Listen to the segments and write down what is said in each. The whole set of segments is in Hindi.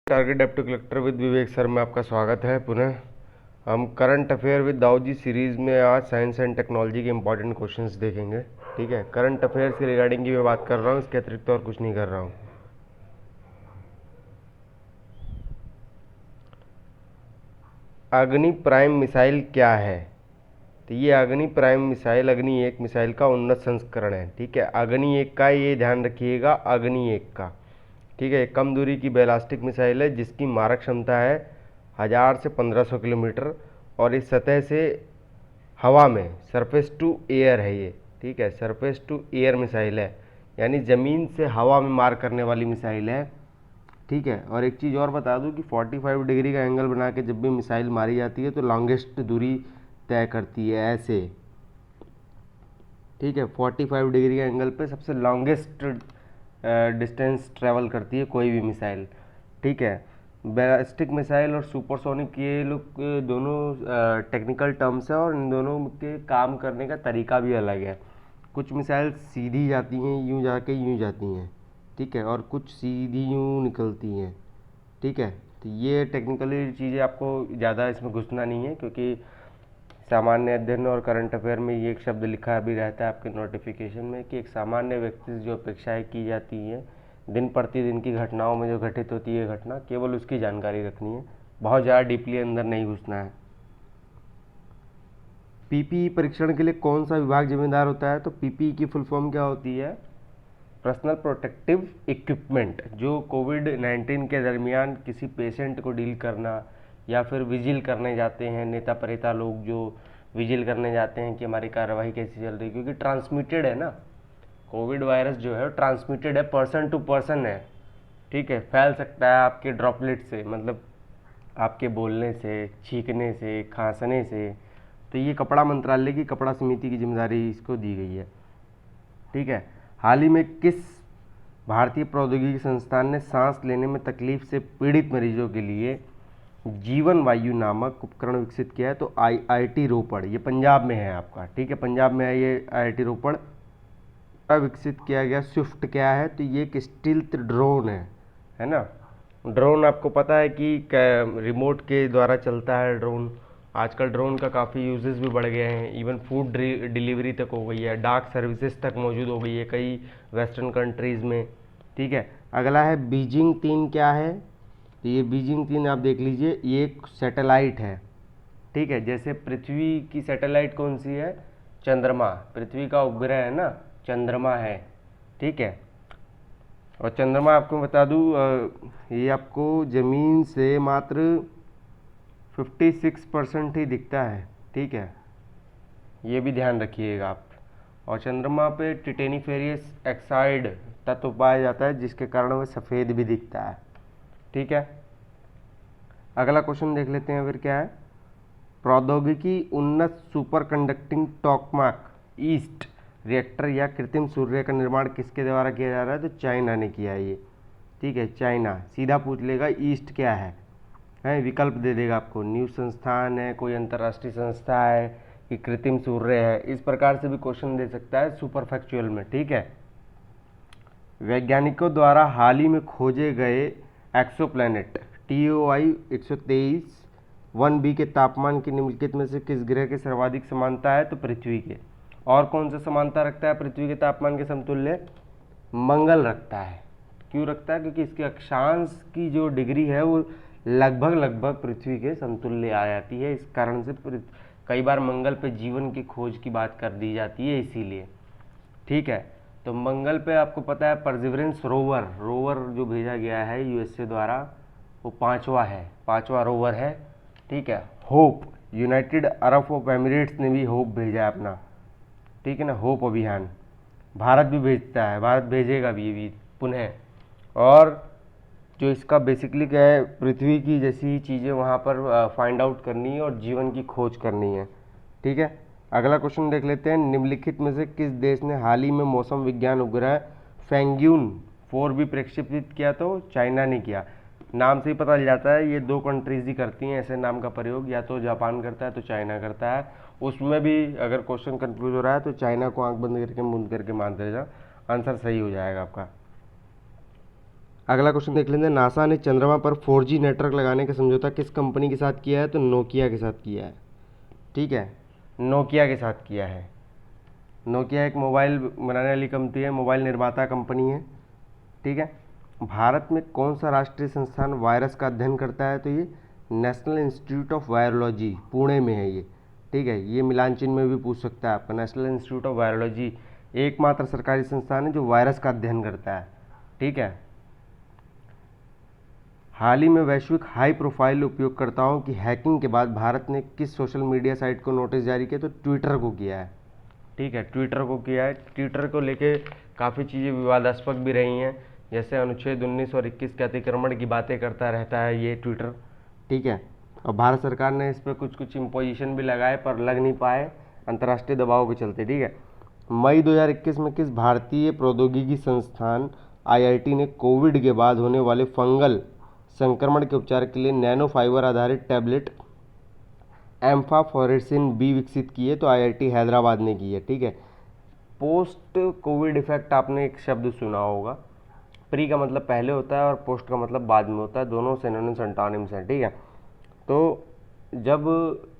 टारगेट डेप्ट कलेक्टर विद विवेक सर में आपका स्वागत है पुनः। हम current affair with Dauji series में आज साइंस एंड टेक्नोलॉजी के इंपॉर्टेंट क्वेश्चंस देखेंगे। ठीक है, करंट अफेयर्स के रिगार्डिंग की मैं बात कर रहा हूँ, इसके अतिरिक्त और कुछ नहीं कर रहा हूँ। अग्नि प्राइम मिसाइल क्या है? तो ये अग्नि प्राइम मिसाइल अग्नि 1 मिसाइल का उन्नत संस्करण है। ठीक है, अग्नि 1 का, ये ध्यान रखिएगा, अग्नि 1 का। ठीक है, कम दूरी की बैलास्टिक मिसाइल है जिसकी मारक क्षमता है 1000 से 1500 किलोमीटर और इस सतह से हवा में सरफेस टू एयर है ये। ठीक है, सरफेस टू एयर मिसाइल है, यानी ज़मीन से हवा में मार करने वाली मिसाइल है। ठीक है, और एक चीज़ और बता दूं कि 45 डिग्री का एंगल बना के जब भी मिसाइल मारी जाती है तो लॉन्गेस्ट दूरी तय करती है ऐसे। ठीक है, 45 डिग्री के एंगल पे सबसे लॉन्गेस्ट डिस्टेंस ट्रैवल करती है कोई भी मिसाइल। ठीक है, बैलिस्टिक मिसाइल और सुपरसोनिक ये लोग दोनों टेक्निकल टर्म्स है और इन दोनों के काम करने का तरीका भी अलग है। कुछ मिसाइल सीधी जाती हैं, यूं जाके यूं जाती हैं। ठीक है, और कुछ सीधी यूं निकलती हैं। ठीक है, तो ये टेक्निकली चीज़ें आपको ज़्यादा इसमें घुसना नहीं है, क्योंकि सामान्य अध्ययन और करंट अफेयर में ये एक शब्द लिखा भी रहता है आपके नोटिफिकेशन में कि एक सामान्य व्यक्ति से जो अपेक्षाएं की जाती हैं दिन प्रतिदिन की घटनाओं में जो घटित होती है घटना, केवल उसकी जानकारी रखनी है, बहुत ज़्यादा डीपली अंदर नहीं घुसना है। पीपीई परीक्षण के लिए कौन सा विभाग जिम्मेदार होता है? तो पीपीई की फुल फॉर्म क्या होती है? पर्सनल प्रोटेक्टिव इक्विपमेंट, जो कोविड-19 के दरमियान किसी पेशेंट को डील करना या फिर विजिल करने जाते हैं नेता प्रेता लोग, जो विजिल करने जाते हैं कि हमारी कार्रवाई कैसी चल रही है, क्योंकि ट्रांसमिटेड है ना, कोविड वायरस जो है ट्रांसमिटेड है, पर्सन टू पर्सन है। ठीक है, फैल सकता है आपके ड्रॉपलेट से, मतलब आपके बोलने से, छींकने से, खांसने से। तो ये कपड़ा मंत्रालय की कपड़ा समिति की जिम्मेदारी इसको दी गई है। ठीक है, हाल ही में किस भारतीय प्रौद्योगिकी संस्थान ने सांस लेने में तकलीफ से पीड़ित मरीजों के लिए जीवन वायु नामक उपकरण विकसित किया है? तो आईआईटी रोपड़, ये पंजाब में है आपका। ठीक है, पंजाब में है ये आईआईटी रोपड़, विकसित किया गया। स्विफ्ट क्या है? तो ये एक स्टील्थ ड्रोन है ना। ड्रोन आपको पता है कि रिमोट के द्वारा चलता है ड्रोन। आजकल ड्रोन का काफ़ी यूजेस भी बढ़ गए हैं, इवन फूड डिलीवरी तक हो गई है, डार्क सर्विसेज तक मौजूद हो गई है कई वेस्टर्न कंट्रीज़ में। ठीक है, अगला है बीजिंग 3 क्या है? तो ये बीजिंग 3 आप देख लीजिए, ये एक सैटेलाइट है। ठीक है, जैसे पृथ्वी की सैटेलाइट कौन सी है? चंद्रमा, पृथ्वी का उपग्रह है ना, चंद्रमा है। ठीक है, और चंद्रमा आपको बता दूं ये आपको ज़मीन से मात्र 56% ही दिखता है। ठीक है, ये भी ध्यान रखिएगा आप। और चंद्रमा पे टिटेनिफेरियस ऑक्साइड तत्व पाया जाता है जिसके कारण वह सफ़ेद भी दिखता है। ठीक है, अगला क्वेश्चन देख लेते हैं फिर क्या है। प्रौद्योगिकी उन्नत सुपर कंडक्टिंग टॉकमाक ईस्ट रिएक्टर या कृत्रिम सूर्य का निर्माण किसके द्वारा किया जा रहा है? तो चाइना ने किया है ये। ठीक है, चाइना। सीधा पूछ लेगा ईस्ट क्या है, विकल्प दे देगा आपको, न्यूज संस्थान है, कोई अंतर्राष्ट्रीय संस्था है कि कृत्रिम सूर्य है। इस प्रकार से भी क्वेश्चन दे सकता है सुपर फैक्चुअल में। ठीक है, वैज्ञानिकों द्वारा हाल ही में खोजे गए एक्सोप्लैनेट TOI 123 1b के तापमान की निम्नलिखित में से किस ग्रह के सर्वाधिक समानता है? तो पृथ्वी के। और कौन सा समानता रखता है पृथ्वी के तापमान के समतुल्य? मंगल रखता है। क्यों रखता है? क्योंकि इसके अक्षांश की जो डिग्री है वो लगभग पृथ्वी के समतुल्य आ जाती है। इस कारण से कई बार मंगल पे जीवन की खोज की बात कर दी जाती है, इसीलिए। ठीक है, तो मंगल पे आपको पता है परसिवरेंस रोवर जो भेजा गया है USA द्वारा, वो पांचवा रोवर है। ठीक है, hope, United Arab of Emirates ने भी होप भेजा है अपना। ठीक है ना, होप अभियान। भारत भी भेजता है, भारत भेजेगा भी पुनः। और जो इसका बेसिकली क्या है, पृथ्वी की जैसी चीज़ें वहाँ पर फाइंड आउट करनी है और जीवन की खोज करनी है। ठीक है, अगला क्वेश्चन देख लेते हैं। निम्नलिखित में से किस देश ने हाल ही में मौसम विज्ञान उपग्रह फैंग्यून 4B प्रक्षेपित किया? तो चाइना ने किया। नाम से ही पता चल जाता है ये दो कंट्रीज ही करती हैं ऐसे नाम का प्रयोग, या तो जापान करता है तो चाइना करता है। उसमें भी अगर क्वेश्चन कंफ्यूज हो रहा है तो चाइना को आंख बंद करके मूंद करके मान देगा, आंसर सही हो जाएगा आपका। अगला क्वेश्चन देख लेते हैं, नासा ने चंद्रमा पर 4G नेटवर्क लगाने का समझौता किस कंपनी के साथ किया है? तो नोकिया के साथ किया है। ठीक है, नोकिया के साथ किया है। नोकिया एक मोबाइल बनाने वाली कंपनी है, मोबाइल निर्माता कंपनी है। ठीक है, भारत में कौन सा राष्ट्रीय संस्थान वायरस का अध्ययन करता है? तो ये national institute of virology, Pune में है ये। ठीक है, ये मिलानचिन में भी पूछ सकता है आपका। नेशनल इंस्टीट्यूट ऑफ वायरोलॉजी एकमात्र सरकारी संस्थान है जो वायरस का अध्ययन करता है। ठीक है, हाल ही में वैश्विक हाई प्रोफाइल उपयोगकर्ताओं की हैकिंग के बाद भारत ने किस सोशल मीडिया साइट को नोटिस जारी किया? तो ट्विटर को किया है। ठीक है, ट्विटर को किया है। ट्विटर को लेके काफ़ी चीज़ें विवादास्पद भी रही हैं, जैसे अनुच्छेद 19 और 21 के अतिक्रमण की बातें करता रहता है ये ट्विटर। ठीक है, और भारत सरकार ने इस पर कुछ कुछ इम्पोजिशन भी लगाए पर लग नहीं पाए अंतर्राष्ट्रीय दबाव के चलते। ठीक है, मई 2021 में किस भारतीय प्रौद्योगिकी संस्थान IIT ने कोविड के बाद होने वाले फंगल संक्रमण के उपचार के लिए नैनो फाइबर आधारित टैबलेट एम्फाफोरेसिन बी विकसित की है? तो IIT हैदराबाद ने की है। ठीक है, पोस्ट कोविड इफेक्ट आपने एक शब्द सुना होगा। प्री का मतलब पहले होता है और पोस्ट का मतलब बाद में होता है, दोनों सिनोनिम्स एंटोनिम्स हैं। ठीक है, तो जब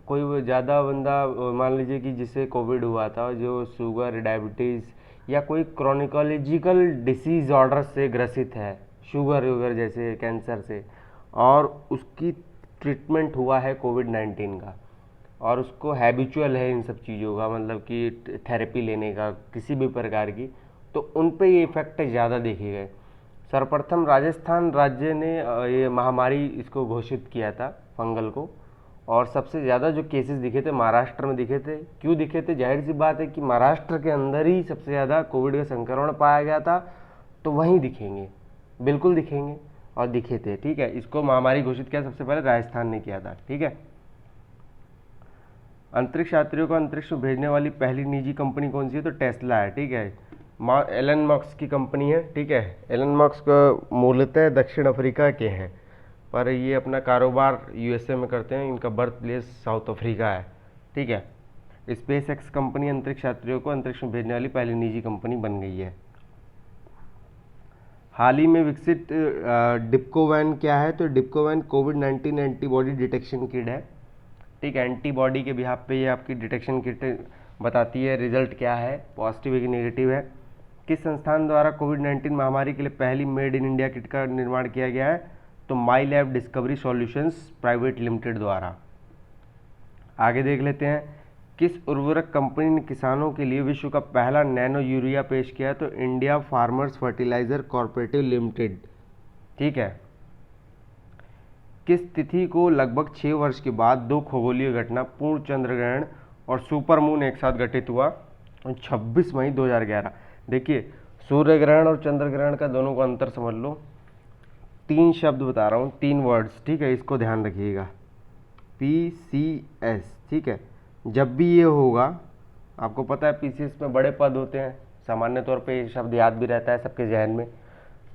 कोई ज़्यादा बंदा, मान लीजिए कि जिसे कोविड हुआ था, जो शुगर, डायबिटीज़ या कोई क्रोनिकोलॉजिकल डिसीज ऑर्डर से ग्रसित है, शुगर वगैरह जैसे कैंसर से, और उसकी ट्रीटमेंट हुआ है कोविड-19 का, और उसको हैबिचुअल है इन सब चीज़ों का, मतलब कि थेरेपी लेने का किसी भी प्रकार की, तो उन पे ये इफेक्ट ज़्यादा देखे गए। सर्वप्रथम राजस्थान राज्य ने ये महामारी इसको घोषित किया था फंगल को, और सबसे ज़्यादा जो केसेस दिखे थे महाराष्ट्र में दिखे थे। क्यों दिखे थे? जाहिर सी बात है कि महाराष्ट्र के अंदर ही सबसे ज़्यादा कोविड का संक्रमण पाया गया था, तो वहीं दिखेंगे, बिल्कुल दिखेंगे, और दिखे थे। ठीक है, इसको महामारी घोषित किया सबसे पहले राजस्थान ने किया था। ठीक है, अंतरिक्ष यात्रियों को अंतरिक्ष में भेजने वाली पहली निजी कंपनी कौन सी है? तो टेस्ला है। ठीक है, एलन मस्क की कंपनी है। ठीक है, एलन मस्क मूलतः दक्षिण अफ्रीका के हैं, पर ये अपना कारोबार USA में करते हैं। इनका बर्थ प्लेस साउथ अफ्रीका है। ठीक है, स्पेस एक्स कंपनी अंतरिक्ष यात्रियों को अंतरिक्ष में भेजने वाली पहली निजी कंपनी बन गई है। हाल ही में विकसित डिप्कोवैन क्या है? तो डिप्कोवैन कोविड-19 एंटीबॉडी डिटेक्शन किट है। ठीक है, एंटीबॉडी के बिहाफ पे ये आपकी डिटेक्शन किट बताती है रिजल्ट क्या है, पॉजिटिव है कि नेगेटिव है। किस संस्थान द्वारा कोविड-19 महामारी के लिए पहली मेड इन इंडिया किट का निर्माण किया गया है? तो Mylab Discovery Solutions Private Limited द्वारा। आगे देख लेते हैं, किस उर्वरक कंपनी ने किसानों के लिए विश्व का पहला नैनो यूरिया पेश किया? तो India farmers fertiliser cooperative limited. ठीक है, किस तिथि को लगभग 6 वर्ष के बाद दो खगोलीय घटना पूर्ण चंद्र ग्रहण और सुपर मून एक साथ घटित हुआ? 26 मई 2011। देखिए, सूर्य ग्रहण और चंद्र ग्रहण का दोनों का अंतर समझ लो। 3 शब्द बता रहा हूँ, 3 वर्ड्स। ठीक है, इसको ध्यान रखिएगा, PCS। ठीक है, जब भी ये होगा, आपको पता है PCS में बड़े पद होते हैं, सामान्य तौर पे ये शब्द याद भी रहता है सबके जहन में।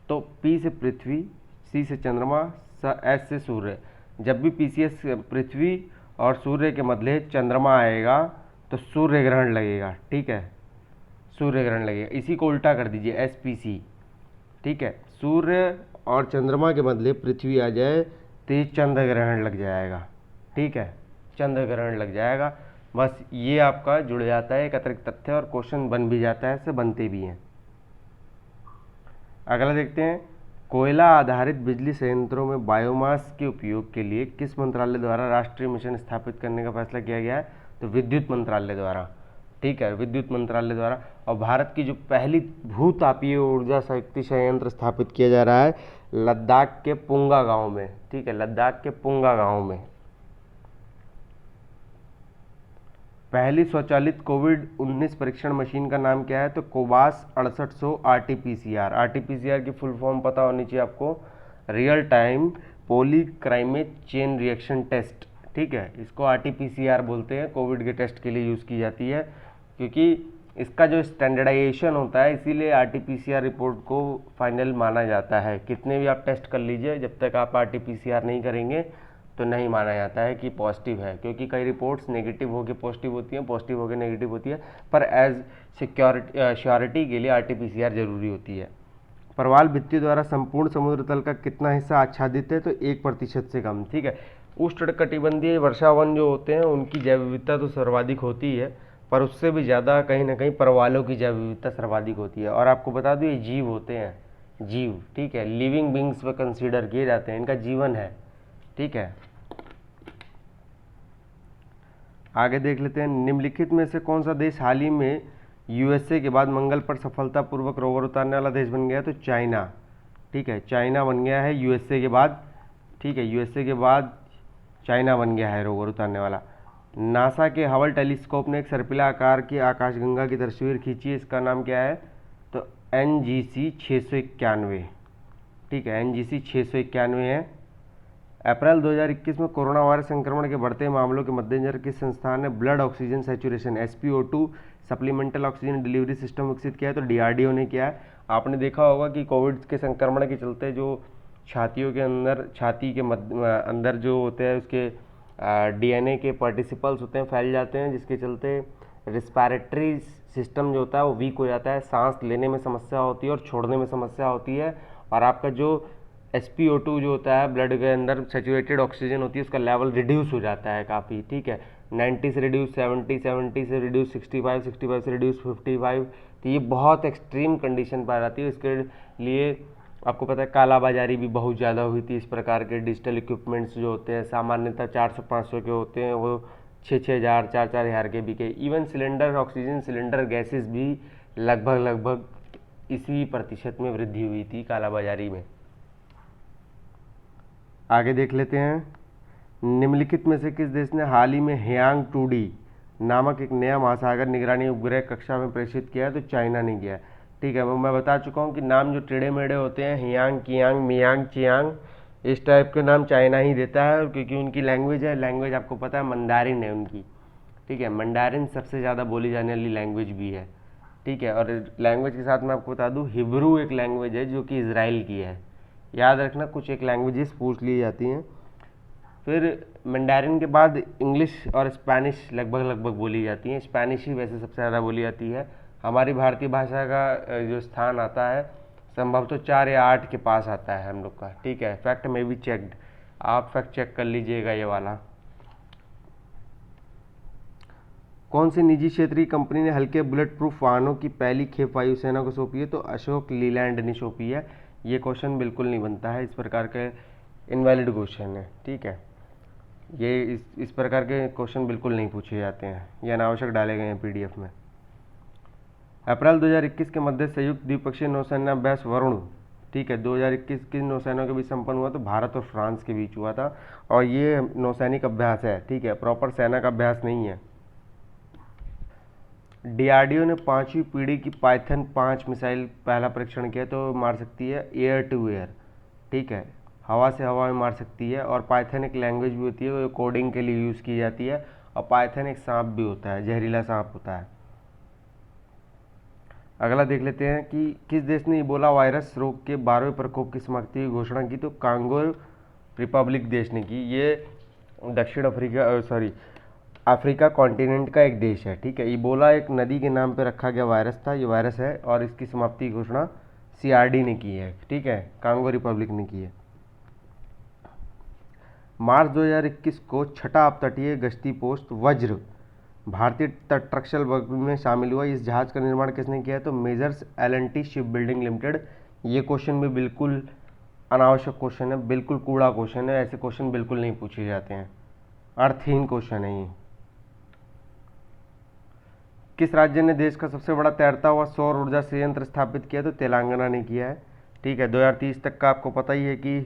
तो P से पृथ्वी, C से चंद्रमा, S से सूर्य। जब भी PCS पृथ्वी और सूर्य के मध्य चंद्रमा आएगा तो सूर्य ग्रहण लगेगा। ठीक है, सूर्य ग्रहण लगेगा। इसी को उल्टा कर दीजिए, SPC। ठीक है, सूर्य और चंद्रमा के बदले पृथ्वी आ जाए तो ये चंद्र ग्रहण लग जाएगा। ठीक है, चंद्र ग्रहण लग जाएगा। बस ये आपका जुड़ जाता है, एक अतिरिक्त तथ्य, और क्वेश्चन बन भी जाता है, इससे बनते भी हैं। अगला देखते हैं, कोयला आधारित बिजली संयंत्रों में बायोमास के उपयोग के लिए किस मंत्रालय द्वारा राष्ट्रीय मिशन स्थापित करने का फैसला किया गया है? तो विद्युत मंत्रालय द्वारा। ठीक है, विद्युत मंत्रालय द्वारा। और भारत की जो पहली भूतापीय ऊर्जा शक्ति संयंत्र स्थापित किया जा रहा है लद्दाख के पुंगा गांव में। ठीक है, लद्दाख के पुंगा गांव में। पहली स्वचालित कोविड-19 परीक्षण मशीन का नाम क्या है? तो कोबास 6800 RT-PCR। RT-PCR की फुल फॉर्म पता होनी चाहिए आपको, real time polymerase chain reaction test. ठीक है, इसको RT-PCR बोलते हैं, कोविड के टेस्ट के लिए यूज़ की जाती है, क्योंकि इसका जो स्टैंडर्डाइजेशन होता है, इसीलिए RT-PCR रिपोर्ट को फाइनल माना जाता है। कितने भी आप टेस्ट कर लीजिए, जब तक आप RT-PCR नहीं करेंगे तो नहीं माना जाता है कि पॉजिटिव है, क्योंकि कई रिपोर्ट्स नेगेटिव होकर पॉजिटिव होती हैं, पॉजिटिव होकर नेगेटिव होती है, पर एज सिक्योरिटी श्योरिटी के लिए RT-PCR जरूरी होती है। प्रवाल भित्तियों द्वारा संपूर्ण समुद्र तल का कितना हिस्सा आच्छादित है, तो 1% से कम। ठीक है, उष्णकटिबंधीय वर्षावन जो होते हैं उनकी जैव विविधता तो सर्वाधिक होती है, पर उससे भी ज़्यादा कहीं ना कहीं प्रवालों की जैव विविधता सर्वाधिक होती है। और आपको बता दूँ, ये जीव होते हैं, जीव, ठीक है, लिविंग बींग्स में कंसीडर किए जाते हैं, इनका जीवन है। ठीक है, आगे देख लेते हैं, निम्नलिखित में से कौन सा देश हाल ही में यूएसए के बाद मंगल पर सफलतापूर्वक रोवर उतारने वाला देश बन गया, तो चाइना। ठीक है, चाइना बन गया है यूएसए के बाद। ठीक है, यूएसए के बाद चाइना बन गया है रोवर उतारने वाला। नासा के हबल टेलीस्कोप ने एक सर्पिला आकार की आकाशगंगा की तस्वीर खींची, इसका नाम क्या है, तो NGC 691। ठीक है, NGC 691 है। अप्रैल 2021 में कोरोना वायरस संक्रमण के बढ़ते मामलों के मद्देनजर किस संस्थान ने blood oxygen saturation SpO2 supplemental oxygen delivery system विकसित किया है, तो DRDO ने किया है। आपने देखा होगा कि कोविड के संक्रमण के चलते जो छातियों के अंदर, छाती के अंदर जो होते हैं उसके DNA के पार्टिसिपल्स होते हैं, फैल जाते हैं, जिसके चलते रिस्पायरेटरी सिस्टम जो होता है वो वीक हो जाता है, सांस लेने में समस्या होती है और छोड़ने में समस्या होती है। और आपका जो SpO2 जो होता है, ब्लड के अंदर सैचुरेटेड ऑक्सीजन होती है, उसका लेवल रिड्यूस हो जाता है काफ़ी। ठीक है, 90 से रिड्यूस 70, 70 से रिड्यूस 65, 65 से रिड्यूस 55। तो ये बहुत एक्सट्रीम कंडीशन पाई जाती है। इसके लिए आपको पता है कालाबाजारी भी बहुत ज़्यादा हुई थी। इस प्रकार के डिजिटल इक्विपमेंट्स जो होते हैं सामान्यतः 400-500 के होते हैं, वो 6,000 4,000 के बिके। Even cylinder, oxygen cylinder gases भी लगभग इसी प्रतिशत में वृद्धि हुई थी कालाबाजारी में। आगे देख लेते हैं, निम्नलिखित में से किस देश ने हाल ही में हियांग 2D नामक एक नया महासागर निगरानी उपग्रह कक्षा में प्रेषित किया है, तो चाइना ने किया है। ठीक है, मैं बता चुका हूँ कि नाम जो टेढ़े मेढ़े होते हैं, हियांग, कियांग, मियांग, चियांग, इस टाइप के नाम चाइना ही देता है, क्योंकि उनकी लैंग्वेज है, लैंग्वेज आपको पता है मंडारिन है उनकी। ठीक है, मंडारिन सबसे ज़्यादा बोली जाने वाली लैंग्वेज भी है। ठीक है, और लैंग्वेज के साथ मैं आपको बता दूँ, हिब्रू एक लैंग्वेज है जो कि इजराइल की है। याद रखना, कुछ एक लैंग्वेजेस पूछ ली जाती हैं। फिर मंडारिन के बाद इंग्लिश और स्पेनिश लगभग बोली जाती हैं। स्पेनिश ही वैसे सबसे ज़्यादा बोली जाती है। हमारी भारतीय भाषा का जो स्थान आता है संभवतः 4 या 8 के पास आता है हम लोग का। ठीक है, फैक्ट में भी चेक्ड, आप फैक्ट चेक कर लीजिएगा ये वाला। कौन सी निजी क्षेत्रीय कंपनी ने हल्के बुलेट प्रूफ वाहनों की पहली खेप वायुसेना को सौंपी है, तो अशोक लीलैंड ने सौंपी है। ये क्वेश्चन बिल्कुल नहीं बनता है, इस प्रकार के इनवैलिड क्वेश्चन है। ठीक है, ये इस प्रकार के क्वेश्चन बिल्कुल नहीं पूछे जाते हैं, ये अनावश्यक डाले गए हैं PDF में। अप्रैल 2021 के मध्य संयुक्त द्विपक्षीय नौसेना अभ्यास वरुण, ठीक है, 2021 की नौसेना के बीच संपन्न हुआ, तो भारत और फ्रांस के बीच हुआ था। और ये नौसैनिक अभ्यास है, ठीक है, प्रॉपर सेना का अभ्यास नहीं है। DRDO ने 5वीं पीढ़ी की पाइथन 5 मिसाइल पहला परीक्षण किया, तो मार सकती है एयर टू एयर। ठीक है, हवा से हवा में मार सकती है। और पाइथन एक लैंग्वेज भी होती है, वो कोडिंग के लिए यूज़ की जाती है। और पाइथन एक सांप भी होता है, जहरीला सांप होता है। अगला देख लेते हैं कि किस देश ने इबोला वायरस रोग के 12वें प्रकोप की समाप्ति की घोषणा की, तो कांगो रिपब्लिक देश ने की। ये दक्षिण अफ्रीका कॉन्टिनेंट का एक देश है। ठीक है, इबोला एक नदी के नाम पे रखा गया वायरस था, ये वायरस है, और इसकी समाप्ति की घोषणा CRD ने की है। ठीक है, कांगो रिपब्लिक ने की है। मार्च 2021 को छठा अपतटीय गश्ती पोस्ट वज्र भारतीय तटरक्षक वर्ग में शामिल हुआ। इस जहाज का निर्माण किसने किया है, तो measures L&T ship building limited. ये क्वेश्चन भी बिल्कुल अनावश्यक क्वेश्चन है, बिल्कुल कूड़ा क्वेश्चन है, ऐसे क्वेश्चन बिल्कुल नहीं पूछे जाते हैं, अर्थहीन क्वेश्चन है ये। किस राज्य ने देश का सबसे बड़ा तैरता हुआ सौर ऊर्जा संयंत्र स्थापित किया, तो तेलंगाना ने किया है। ठीक है, 2030 तक का आपको पता ही है कि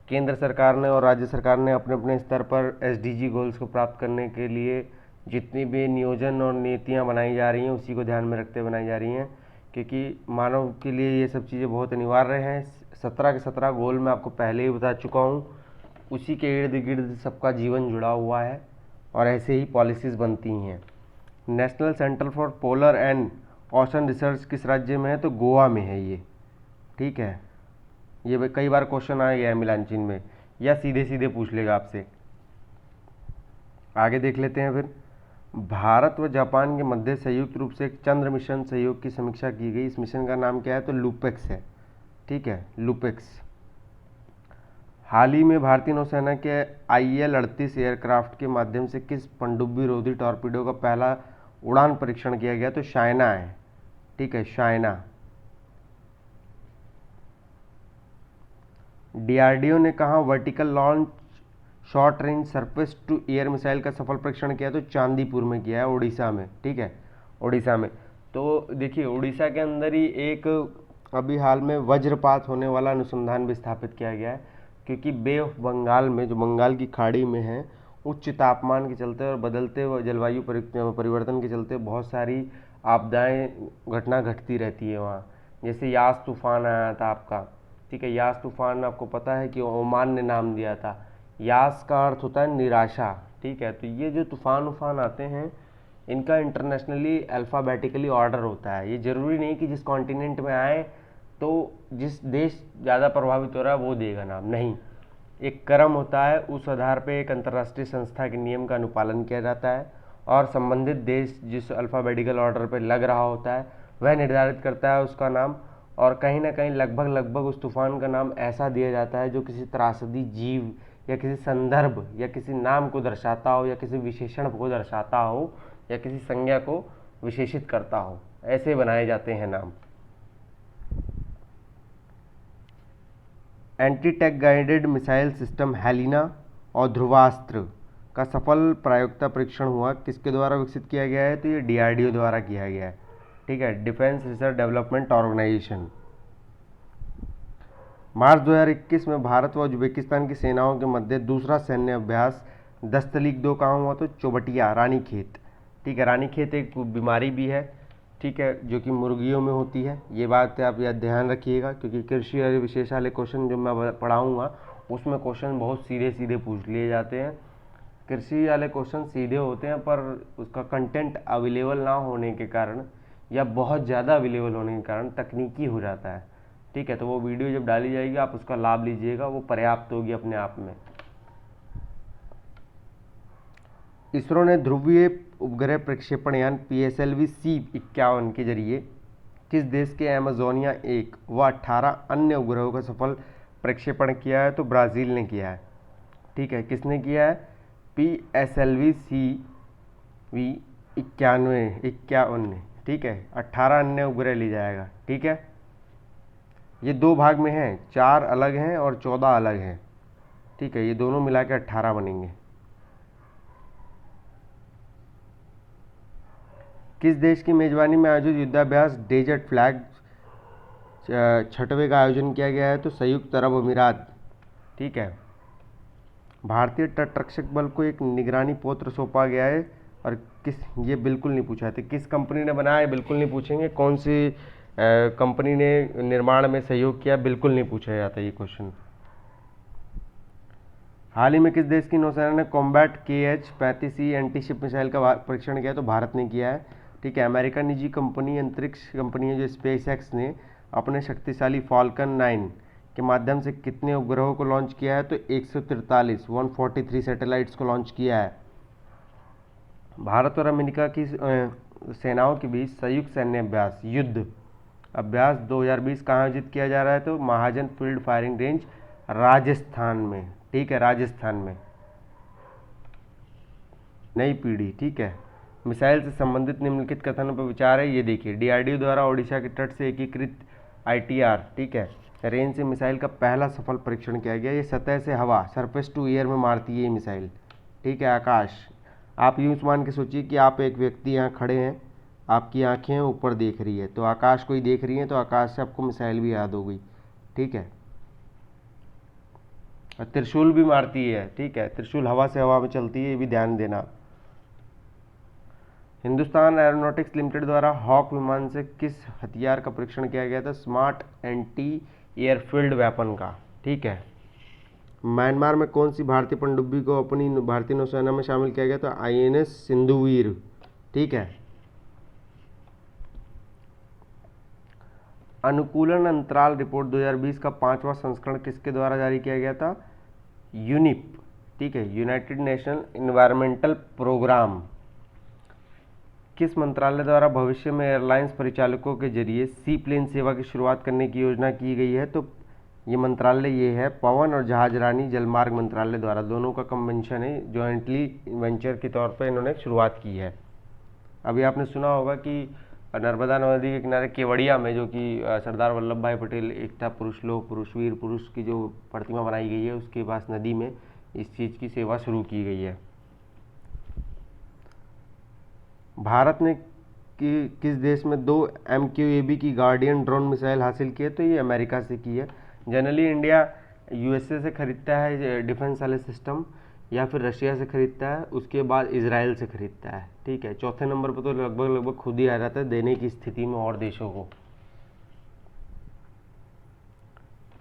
केंद्र सरकार ने और राज्य सरकार ने अपने अपने स्तर पर SDG गोल्स को प्राप्त करने के लिए जितनी भी नियोजन और नीतियाँ बनाई जा रही हैं, उसी को ध्यान में रखते बनाई जा रही हैं, क्योंकि मानव के लिए ये सब चीज़ें बहुत अनिवार्य हैं। 17 के 17 गोल मैं आपको पहले ही बता चुका हूँ, उसी के इर्द गिर्द सबका जीवन जुड़ा हुआ है, और ऐसे ही पॉलिसीज़ बनती हैं। National centre for polar and ocean research किस राज्य में है, तो गोवा में है ये। ठीक है, ये कई बार क्वेश्चन आ गया है मिलानचिन में, या सीधे सीधे पूछ लेगा आपसे। आगे देख लेते हैं फिर, भारत व जापान के मध्य संयुक्त रूप से एक चंद्र मिशन सहयोग की समीक्षा की गई। इस मिशन का नाम क्या है? तो लूपेक्स है। ठीक है, लूपेक्स। हाल ही में भारतीय नौसेना के IL-38 एयरक्राफ्ट के माध्यम से किस पनडुब्बी रोधी टॉर्पीडो का पहला उड़ान परीक्षण किया गया? तो शायना है। ठीक है, शायना। DRDO ने कहा vertical launch short range surface to air missile का सफल परीक्षण किया? तो चांदीपुर में किया है, उड़ीसा में। ठीक है, उड़ीसा में। तो देखिए, उड़ीसा के अंदर ही एक अभी हाल में वज्रपात होने वाला अनुसंधान भी स्थापित किया गया है, क्योंकि बे ऑफ बंगाल में, जो बंगाल की खाड़ी में है, उच्च तापमान के चलते और बदलते हुए जलवायु परिवर्तन के चलते बहुत सारी आपदाएं घटना घटती रहती है वहाँ। जैसे यास तूफान आया था आपका। ठीक है, यास तूफान आपको पता है कि ओमान ने नाम दिया था। यास का अर्थ होता है निराशा। ठीक है, तो ये जो तूफान उफान आते हैं, इनका इंटरनेशनली अल्फ़ाबेटिकली ऑर्डर होता है। ये ज़रूरी नहीं कि जिस कॉन्टिनेंट में आए तो जिस देश ज़्यादा प्रभावित हो रहा है वो देगा नाम, नहीं। एक क्रम होता है, उस आधार पे एक अंतर्राष्ट्रीय संस्था के नियम का अनुपालन किया जाता है और संबंधित देश जिस अल्फ़ाबेटिकल ऑर्डर पे लग रहा होता है वह निर्धारित करता है उसका नाम। और कहीं ना कहीं लगभग उस तूफान का नाम ऐसा दिया जाता है जो किसी त्रासदी जीव या किसी संदर्भ या किसी नाम को दर्शाता हो, या किसी विशेषण को दर्शाता हो, या किसी संज्ञा को विशेषित करता हो। ऐसे बनाए जाते हैं नाम। Anti tank guided missile system Helina और ध्रुवास्त्र का सफल प्रायोगिकता परीक्षण हुआ, किसके द्वारा विकसित किया गया है? तो ये DRDO द्वारा किया गया है। ठीक है, डिफेंस रिसर्च डेवलपमेंट ऑर्गेनाइजेशन। मार्च 2021 में भारत व उज्बेकिस्तान की सेनाओं के मध्य दूसरा सैन्य अभ्यास दस्तलीक 2 कहाँ हुआ? तो चौबटिया, रानीखेत। ठीक है, रानीखेत एक बीमारी भी है, ठीक है, जो कि मुर्गियों में होती है। ये बात आप याद ध्यान रखिएगा, क्योंकि कृषि और विशेष वाले क्वेश्चन जो मैं पढ़ाऊँगा उसमें क्वेश्चन बहुत सीधे सीधे पूछ लिए जाते हैं। कृषि वाले क्वेश्चन सीधे होते हैं, पर उसका कंटेंट अवेलेबल ना होने के कारण या बहुत ज़्यादा अवेलेबल होने के कारण तकनीकी हो जाता है। ठीक है, तो वो वीडियो जब डाली जाएगी आप उसका लाभ लीजिएगा, वो पर्याप्त होगी अपने आप में। इसरो ने ध्रुवीय उपग्रह प्रक्षेपण यान PSLV-C-51 के जरिए किस देश के एमेजोनिया 1 व 18 अन्य उपग्रहों का सफल प्रक्षेपण किया है? तो ब्राज़ील ने किया है। ठीक है, किसने किया है? PSLV-C-51। ठीक है, 18 अन्य उपग्रह ले जाएगा। ठीक है, ये 2 भाग में हैं, 4 अलग हैं और 14 अलग हैं। ठीक है, ये दोनों मिला के 18 बनेंगे। किस देश की मेजबानी में आयोजित युद्धाभ्यास डेजर्ट फ्लैग 6वें का आयोजन किया गया है? तो संयुक्त अरब अमीरात। ठीक है, भारतीय तटरक्षक बल को एक निगरानी पत्र सौंपा गया है, और ये बिल्कुल नहीं पूछा था किस कंपनी ने बनाया, बिल्कुल नहीं पूछेंगे। कौन सी कंपनी ने निर्माण में सहयोग किया, बिल्कुल नहीं पूछा जाता ये क्वेश्चन। हाल ही में किस देश की नौसेना ने कॉम्बैट KH-35E एंटीशिप मिसाइल का परीक्षण किया? तो भारत ने किया है। ठीक है, अमेरिका निजी कंपनी अंतरिक्ष कंपनी है जो SpaceX ने अपने शक्तिशाली फाल्कन 9 के माध्यम से कितने उपग्रहों को लॉन्च किया है? तो 143 सैटेलाइट्स को लॉन्च किया है। भारत और अमेरिका की सेनाओं के बीच संयुक्त सैन्य अभ्यास युद्ध अभ्यास 2020 कहाँ आयोजित किया जा रहा है? तो महाजन फील्ड फायरिंग रेंज, राजस्थान में। ठीक है, राजस्थान में। नई पीढ़ी। ठीक है, मिसाइल से संबंधित निम्नलिखित कथनों पर विचार है। ये देखिए, DRDO द्वारा ओडिशा के तट से एकीकृत ITR, ठीक है, रेंज से मिसाइल का पहला सफल परीक्षण किया गया। ये सतह से हवा, सरफेस टू एयर में मारती है ये मिसाइल। ठीक है, आकाश। आप यूँ मान के सोचिए कि आप एक व्यक्ति यहाँ खड़े हैं, आपकी आंखें ऊपर देख रही है, तो आकाश को ही देख रही हैं, तो आकाश से आपको मिसाइल भी याद हो गई। ठीक है, और त्रिशूल भी मारती है। ठीक है, त्रिशूल हवा से हवा में चलती है, ये भी ध्यान देना। हिंदुस्तान एरोनॉटिक्स लिमिटेड द्वारा हॉक विमान से किस हथियार का परीक्षण किया गया था? स्मार्ट एंटी एयरफील्ड वेपन का। ठीक है, म्यांमार में कौन सी भारतीय पनडुब्बी को अपनी भारतीय नौसेना में शामिल किया गया था? INS सिंधुवीर। ठीक है, अनुकूलन अंतराल रिपोर्ट 2020 का 5वां संस्करण किसके द्वारा जारी किया गया था? यूनिप। ठीक है, यूनाइटेड नेशन इन्वायरमेंटल प्रोग्राम किस मंत्रालय द्वारा भविष्य में एयरलाइंस परिचालकों के जरिए सी प्लेन सेवा की शुरुआत करने की योजना की गई है? तो ये मंत्रालय ये है पवन और जहाजरानी जलमार्ग मंत्रालय द्वारा, दोनों का कन्वेंशन है, जॉइंटली वेंचर के तौर पर इन्होंने शुरुआत की है। अभी आपने सुना होगा कि नर्मदा नदी के किनारे केवड़िया में, जो कि सरदार वल्लभ भाई पटेल एकता पुरुष, लोह पुरुष, वीर पुरुष की जो प्रतिमा बनाई गई है, उसके पास नदी में इस चीज़ की सेवा शुरू की गई है। भारत ने किस देश में 2 MQAB की गार्डियन ड्रोन मिसाइल हासिल की है? तो ये अमेरिका से की है। जनरली इंडिया USA से खरीदता है डिफेंस वाले सिस्टम, या फिर रशिया से खरीदता है, उसके बाद इजराइल से खरीदता है। ठीक है, चौथे नंबर पर तो लगभग खुद ही आ जाता है देने की स्थिति में और देशों को।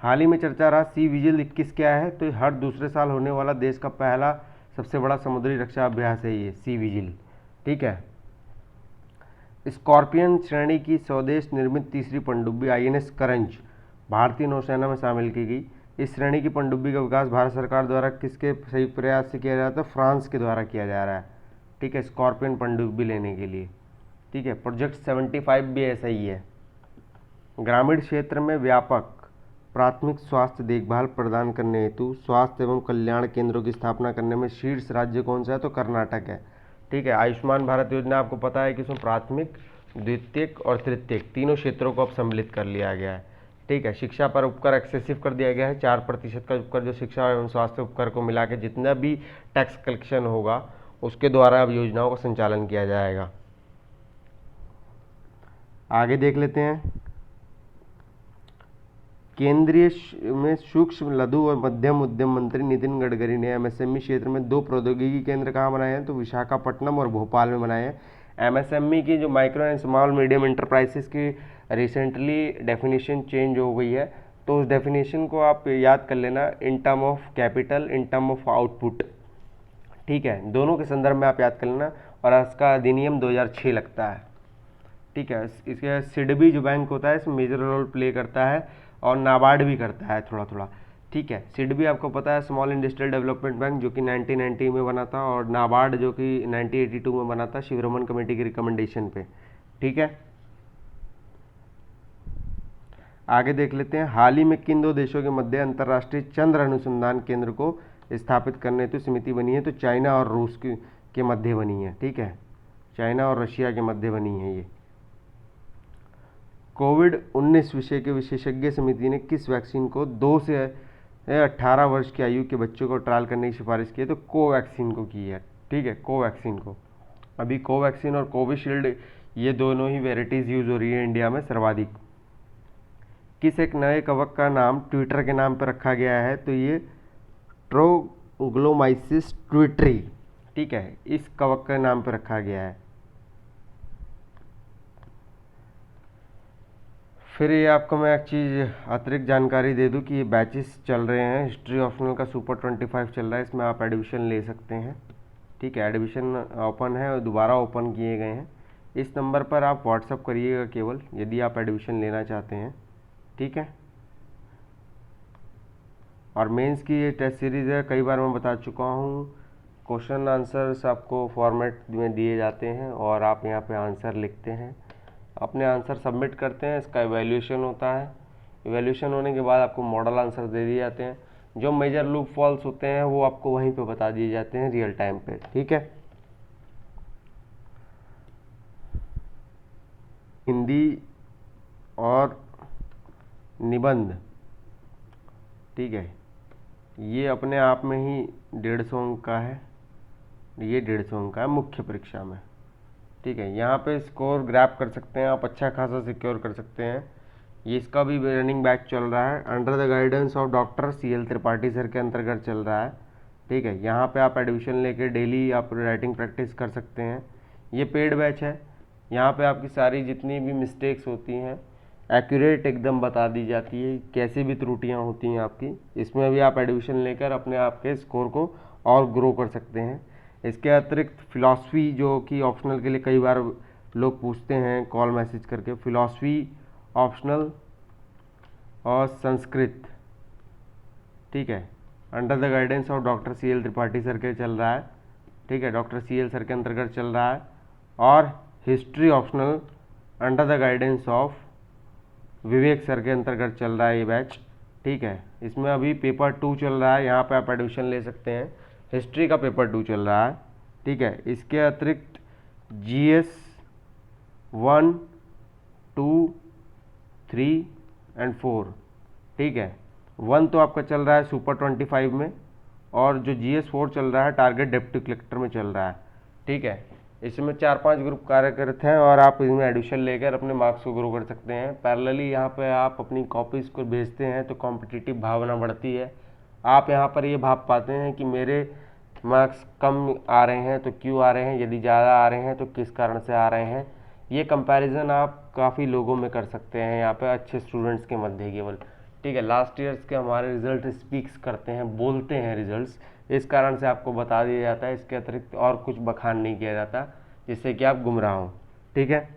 हाल ही में चर्चा रहा सी विजिल 21 क्या है? तो हर दूसरे साल होने वाला देश का पहला सबसे बड़ा समुद्री रक्षा अभ्यास है ये सी विजिल। ठीक है, स्कॉर्पियन श्रेणी की स्वदेश निर्मित तीसरी पनडुब्बी INS करंज भारतीय नौसेना में शामिल की गई। इस श्रेणी की पनडुब्बी का विकास भारत सरकार द्वारा किसके संयुक्त प्रयास से किया जाता है? फ्रांस के द्वारा किया जा रहा है। ठीक है, स्कॉर्पियन पनडुब्बी लेने के लिए। ठीक है, प्रोजेक्ट 75 भी ऐसा ही है। ग्रामीण क्षेत्र में व्यापक प्राथमिक स्वास्थ्य देखभाल प्रदान करने हेतु स्वास्थ्य एवं कल्याण केंद्रों की स्थापना करने में शीर्ष राज्य कौन सा है? तो कर्नाटक है। ठीक है, आयुष्मान भारत योजना आपको पता है कि इसमें प्राथमिक, द्वितीयक और तृतीयक तीनों क्षेत्रों को अब सम्मिलित कर लिया गया है। ठीक है, शिक्षा पर उपकर एक्सेसिव कर दिया गया है। 4% का उपकर जो शिक्षा एवं स्वास्थ्य उपकर को मिला के जितना भी टैक्स कलेक्शन होगा उसके द्वारा अब योजनाओं का संचालन किया जाएगा। आगे देख लेते हैं। केंद्रीय में सूक्ष्म, लघु और मध्यम उद्यम मंत्री नितिन गडकरी ने MSME क्षेत्र में 2 प्रौद्योगिकी केंद्र कहाँ बनाए हैं? तो विशाखापट्टनम और भोपाल में बनाए हैं। MSME की जो micro and small medium enterprises की रिसेंटली डेफिनेशन चेंज हो गई है, तो उस डेफिनेशन को आप याद कर लेना in term of capital, in term of output. ठीक है, दोनों के संदर्भ में आप याद कर लेना, और इसका अधिनियम 2006 लगता है। ठीक है, इसके सिडबी जो बैंक होता है इसमें मेजर रोल प्ले करता है, और नाबार्ड भी करता है थोड़ा थोड़ा। ठीक है, सिडबी आपको पता है स्मॉल इंडस्ट्रियल डेवलपमेंट बैंक, जो कि 1990 में बना था, और नाबार्ड जो कि 1982 में बना था शिवरमन कमेटी की रिकमेंडेशन पे। ठीक है, आगे देख लेते हैं। हाल ही में किन 2 देशों के मध्य अंतर्राष्ट्रीय चंद्र अनुसंधान केंद्र को स्थापित करने हेतु समिति बनी है? तो चाइना और रूस के मध्य बनी है। ठीक है, चाइना और रशिया के मध्य बनी है ये। कोविड-19 विषय के विशेषज्ञ समिति ने किस वैक्सीन को 2 से 18 वर्ष की आयु के बच्चों को ट्रायल करने की सिफारिश की है? तो कोवैक्सीन को की है। ठीक है, कोवैक्सीन को। अभी कोवैक्सीन और कोविशील्ड ये दोनों ही वेराइटीज़ यूज़ हो रही है इंडिया में सर्वाधिक। किस एक नए कवक का नाम ट्विटर के नाम पर रखा गया है? तो ये ट्रोग्लोमाइसिस ट्विटरी। ठीक है, इस कवक के नाम पर रखा गया है। फिर ये आपको मैं एक चीज़ अतिरिक्त जानकारी दे दूं कि ये बैचेस चल रहे हैं। हिस्ट्री ऑप्शनल का सुपर 25 चल रहा है, इसमें आप एडमिशन ले सकते हैं। ठीक है, एडमिशन ओपन है और दोबारा ओपन किए गए हैं। इस नंबर पर आप व्हाट्सअप करिएगा केवल यदि आप एडमिशन लेना चाहते हैं। ठीक है, और मेंस की ये टेस्ट सीरीज़ है, कई बार मैं बता चुका हूँ। क्वेश्चन आंसर्स आपको फॉर्मेट में दिए जाते हैं और आप यहाँ पे आंसर लिखते हैं, अपने आंसर सबमिट करते हैं, इसका इवैल्यूएशन होता है। इवैल्यूएशन होने के बाद आपको मॉडल आंसर दे दिए जाते हैं। जो मेजर लूप फॉल्स होते हैं वो आपको वहीं पे बता दिए जाते हैं रियल टाइम पे। ठीक है, हिंदी और निबंध, ठीक है, ये अपने आप में ही 150 अंक का है, ये 150 अंक का है मुख्य परीक्षा में। ठीक है, यहाँ पे स्कोर ग्रैब कर सकते हैं आप, अच्छा खासा सिक्योर कर सकते हैं। ये इसका भी रनिंग बैच चल रहा है, under the guidance of doctor CL Tripathi sir के अंतर्गत चल रहा है। ठीक है, यहाँ पे आप एडमिशन लेके डेली आप राइटिंग प्रैक्टिस कर सकते हैं। ये पेड बैच है, यहाँ पे आपकी सारी जितनी भी मिस्टेक्स होती हैं एक्यूरेट एकदम बता दी जाती है, कैसी भी त्रुटियाँ होती हैं आपकी, इसमें भी आप एडमिशन लेकर अपने आप के स्कोर को और ग्रो कर सकते हैं। इसके अतिरिक्त फ़िलासफ़ी जो कि ऑप्शनल के लिए कई बार लोग पूछते हैं कॉल मैसेज करके, फ़िलासफ़ी ऑप्शनल और संस्कृत, ठीक है, under the guidance of doctor CL Tripathi sir के चल रहा है। ठीक है, डॉक्टर CL सर के अंतर्गत चल रहा है। और history optional under the guidance of Vivek sir के अंतर्गत चल रहा है ये बैच, ठीक है। इसमें अभी पेपर 2 चल रहा है, यहाँ पे आप एडमिशन ले सकते हैं। हिस्ट्री का पेपर 2 चल रहा है, ठीक है। इसके अतिरिक्त GS 1, 2, 3 एंड 4, ठीक है। 1 तो आपका चल रहा है सुपर 25 में, और जो GS 4 चल रहा है टारगेट डेप्टी कलेक्टर में चल रहा है, ठीक है। इसमें 4-5 ग्रुप कार्यरत हैं और आप इसमें एडमिशन लेकर अपने मार्क्स को ग्रो कर सकते हैं। पैरेलली यहाँ पे आप अपनी कॉपीज़ को भेजते हैं तो कॉम्पिटिटिव भावना बढ़ती है। आप यहाँ पर ये भाव पाते हैं कि मेरे मार्क्स कम आ रहे हैं तो क्यों आ रहे हैं, यदि ज़्यादा आ रहे हैं तो किस कारण से आ रहे हैं। ये कंपैरिजन आप काफ़ी लोगों में कर सकते हैं यहाँ पे, अच्छे स्टूडेंट्स के मध्य केवल, ठीक है। लास्ट ईयर्स के हमारे रिजल्ट स्पीक्स करते हैं, बोलते हैं रिजल्ट्स, इस कारण से आपको बता दिया जाता है। इसके अतिरिक्त और कुछ बखान नहीं किया जाता जिससे कि आप गुमराह हों, ठीक है।